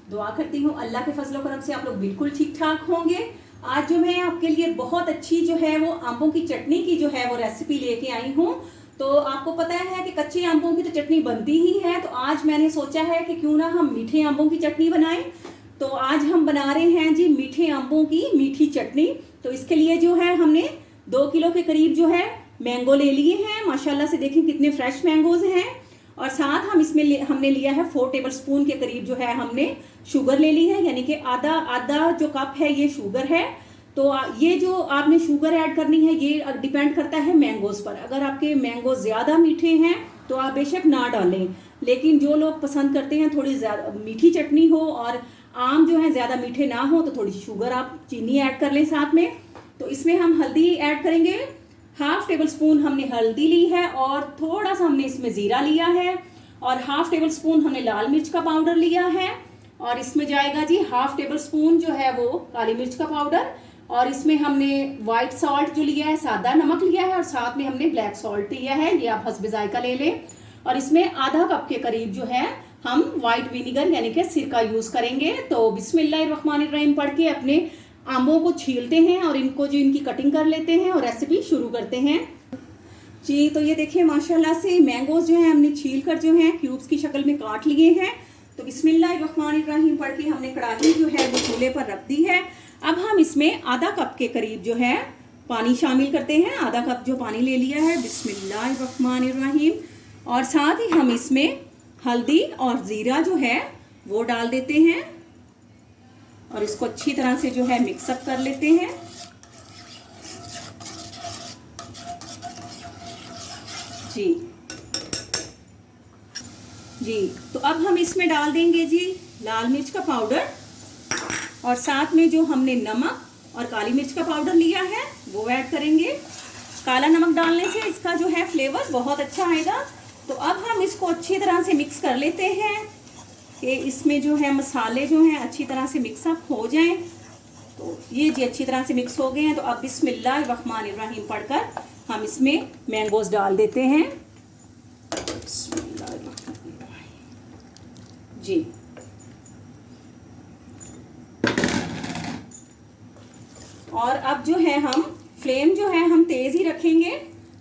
दुआ करती हूँ अल्लाह के फजल करम से आप लोग बिल्कुल ठीक ठाक होंगे। आज जो मैं आपके लिए बहुत अच्छी जो है वो आंबों की चटनी की जो है वो रेसिपी लेके आई हूँ। तो आपको पता है कि कच्चे आंबों की तो चटनी बनती ही है, तो आज मैंने सोचा है कि क्यों ना हम मीठे आंबों की चटनी बनाएं। तो आज हम बना रहे हैं जी मीठे आंबों की मीठी चटनी। तो इसके लिए जो है हमने 2 किलो के करीब जो है मैंगो ले लिए हैं। माशाल्लाह से देखें कितने फ्रेश मैंगोज हैं। और साथ हम इसमें हमने लिया है 4 टेबल स्पून के करीब जो है हमने शुगर ले ली है, यानी कि आधा आधा जो कप है ये शुगर है। तो ये जो आपने शुगर ऐड करनी है ये डिपेंड करता है मैंगोज पर। अगर आपके मैंगो ज़्यादा मीठे हैं तो आप बेशक ना डालें, लेकिन जो लोग पसंद करते हैं थोड़ी ज़्यादा मीठी चटनी हो और आम जो है ज़्यादा मीठे ना हो तो थोड़ी शुगर आप चीनी ऐड कर लें साथ में। तो इसमें हम हल्दी ऐड करेंगे, 1/2 टेबल स्पून हमने हल्दी ली है और थोड़ा सा हमने इसमें ज़ीरा लिया है और 1/2 टेबल स्पून हमने लाल मिर्च का पाउडर लिया है। और इसमें जाएगा जी 1/2 टेबल स्पून जो है वो काली मिर्च का पाउडर। और इसमें हमने वाइट सॉल्ट जो लिया है, सादा नमक लिया है, और साथ में हमने ब्लैक सॉल्ट लिया है, ये आप हस्ब जायका ले लें। और इसमें आधा कप के करीब जो है हम वाइट विनीगर यानी कि सिरका यूज़ करेंगे। तो बिस्मिल्लाहिर्रहमानिर्रहीम पढ़ के अपने आंबों को छीलते हैं और इनको जो इनकी कटिंग कर लेते हैं और रेसिपी शुरू करते हैं जी। तो ये देखिए माशाल्लाह से मैंगोज जो है हमने छील कर जो है क्यूब्स की शक्ल में काट लिए हैं। तो बिस्मिल्लाहिर्रहमानिर्रहीम पढ़ के हमने कढ़ाई जो है वो चूल्हे पर रख दी है। अब हम इसमें आधा कप के करीब जो है पानी शामिल करते हैं। आधा कप जो पानी ले लिया है, बिस्मिल्लाहिर्रहमानिर्रहीम। और साथ ही हम इसमें हल्दी और ज़ीरा जो है वो डाल देते हैं और इसको अच्छी तरह से जो है मिक्सअप कर लेते हैं जी। तो अब हम इसमें डाल देंगे जी लाल मिर्च का पाउडर और साथ में जो हमने नमक और काली मिर्च का पाउडर लिया है वो ऐड करेंगे। काला नमक डालने से इसका जो है फ्लेवर बहुत अच्छा आएगा। तो अब हम इसको अच्छी तरह से मिक्स कर लेते हैं कि इसमें जो है मसाले जो हैं अच्छी तरह से मिक्सअप हो जाएं। तो ये जी अच्छी तरह से मिक्स हो गए हैं। तो अब बिस्मिल्लाहिर्रहमानिर्रहीम पढ़कर हम इसमें मैंगोज डाल देते हैं जी। और अब जो है हम फ्लेम जो है हम तेज़ ही रखेंगे,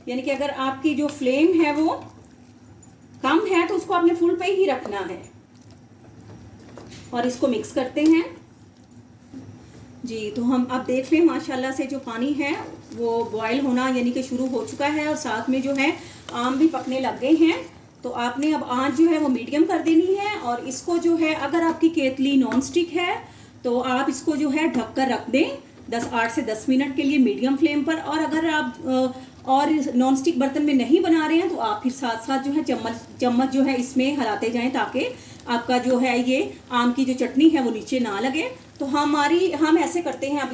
यानी कि अगर आपकी जो फ्लेम है वो कम है तो उसको आपने फुल पे ही रखना है। और इसको मिक्स करते हैं जी। तो हम अब देख लें माशाल्लाह से जो पानी है वो बॉयल होना यानी कि शुरू हो चुका है और साथ में जो है आम भी पकने लग गए हैं। तो आपने अब आंच जो है वो मीडियम कर देनी है और इसको जो है अगर आपकी केतली नॉन स्टिक है तो आप इसको जो है ढक कर रख दें 8 से 10 मिनट के लिए मीडियम फ्लेम पर। और अगर आप और नॉन स्टिक बर्तन में नहीं बना रहे हैं तो आप फिर साथ साथ जो है चम्मच जो है इसमें हिलाते जाएं ताकि आपका जो है ये आम की जो चटनी है वो नीचे ना लगे। तो हम ऐसे करते हैं। अब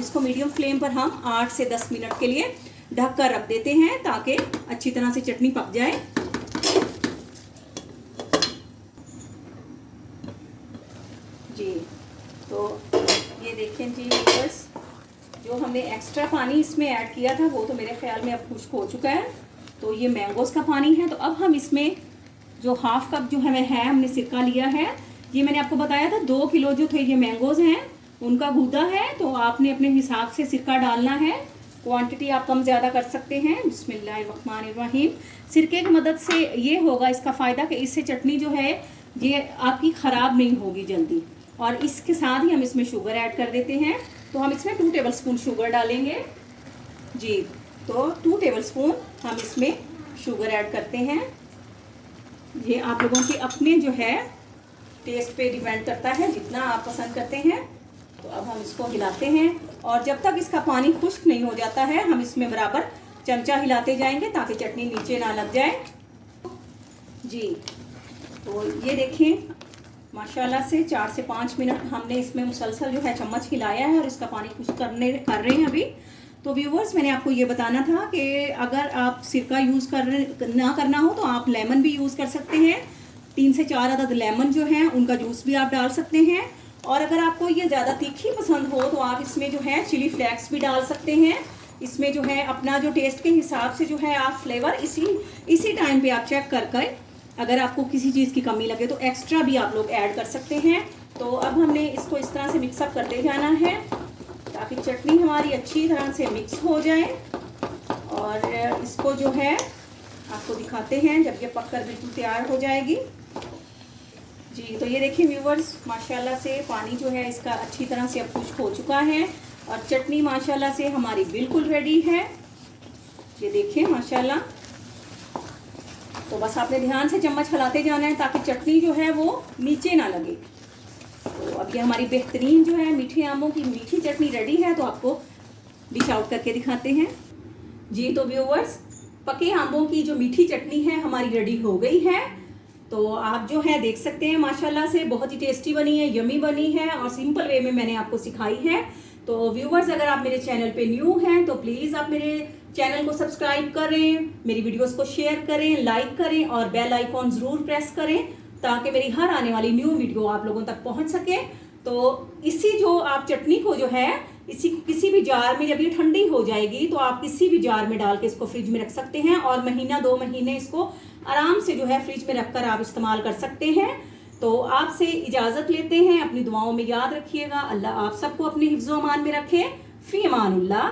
इसको मीडियम फ्लेम पर हम 8 से 10 मिनट के लिए ढक कर रख देते हैं ताकि अच्छी तरह से चटनी पक जाए जी। तो ये देखें जी व्यूअर्स, जो हमने एक्स्ट्रा पानी इसमें ऐड किया था वो तो मेरे ख्याल में अब खुश्क हो चुका है। तो ये मैंगोज का पानी है। तो अब हम इसमें जो 1/2 कप जो है हमने सिरका लिया है, ये मैंने आपको बताया था 2 किलो जो थे ये मैंगोज हैं उनका गूदा है। तो आपने अपने हिसाब से सिरका डालना है, क्वांटिटी आप कम ज़्यादा कर सकते हैं। बिस्मिल्लाहिर्रहमानिर्रहीम। सिरके की मदद से ये होगा इसका फ़ायदा कि इससे चटनी जो है ये आपकी ख़राब नहीं होगी जल्दी। और इसके साथ ही हम इसमें शुगर ऐड कर देते हैं। तो हम इसमें 2 टेबल स्पून शुगर डालेंगे जी। तो 2 टेबल स्पून हम इसमें शुगर ऐड करते हैं। ये आप लोगों के अपने जो है टेस्ट पे डिपेंड करता है जितना आप पसंद करते हैं। तो अब हम इसको हिलाते हैं और जब तक इसका पानी खुश्क नहीं हो जाता है हम इसमें बराबर चमचा हिलाते जाएंगे ताकि चटनी नीचे ना लग जाए जी। तो ये देखें माशाल्लाह से 4 से 5 मिनट हमने इसमें मुसलसल जो है चम्मच हिलाया है और इसका पानी खुश्क कर रहे हैं अभी। तो व्यूवर्स मैंने आपको ये बताना था कि अगर आप सिरका यूज़ ना करना हो तो आप लेमन भी यूज़ कर सकते हैं। 3 से 4 अदद लेमन जो है उनका जूस भी आप डाल सकते हैं। और अगर आपको ये ज़्यादा तीखी पसंद हो तो आप इसमें जो है चिली फ्लेक्स भी डाल सकते हैं। इसमें जो है अपना जो टेस्ट के हिसाब से जो है आप फ्लेवर इसी टाइम पे आप चेक कर अगर आपको किसी चीज़ की कमी लगे तो एक्स्ट्रा भी आप लोग ऐड कर सकते हैं। तो तो अब हमने इसको इस तरह से मिक्सअप करते जाना है ताकि चटनी हमारी अच्छी तरह से मिक्स हो जाए। और इसको जो है आपको दिखाते हैं जब ये पककर बिल्कुल तैयार हो जाएगी। जी तो ये देखिए व्यूवर्स, माशाल्लाह से पानी जो है इसका अच्छी तरह से अब खुश्क हो चुका है और चटनी माशाल्लाह से हमारी बिल्कुल रेडी है। ये देखिए माशाल्लाह। तो बस आपने ध्यान से चम्मच हिलाते जाना है ताकि चटनी जो है वो नीचे ना लगे। तो अब ये हमारी बेहतरीन जो है मीठे आमों की मीठी चटनी रेडी है। तो आपको डिश आउट करके दिखाते हैं। जी तो व्यूवर्स, पके आमों की जो मीठी चटनी है हमारी रेडी हो गई है। तो आप जो है देख सकते हैं माशाल्लाह से बहुत ही टेस्टी बनी है, यमी बनी है और सिंपल वे में मैंने आपको सिखाई है। तो व्यूवर्स, अगर आप मेरे चैनल पे न्यू हैं तो प्लीज़ आप मेरे चैनल को सब्सक्राइब करें, मेरी वीडियोस को शेयर करें, लाइक करें और बेल आइकॉन ज़रूर प्रेस करें ताकि मेरी हर आने वाली न्यू वीडियो आप लोगों तक पहुंच सके। तो इसी जो आप चटनी को जो है इसी किसी भी जार में, जब ये ठंडी हो जाएगी तो आप किसी भी जार में डाल के इसको फ्रिज में रख सकते हैं और महीना 2 महीने इसको आराम से जो है फ्रिज में रखकर आप इस्तेमाल कर सकते हैं। तो आपसे इजाज़त लेते हैं, अपनी दुआओं में याद रखिएगा। अल्लाह आप सबको अपने हिफ्ज़-ओ-अमान में रखे। फ़ी अमानुल्लाह।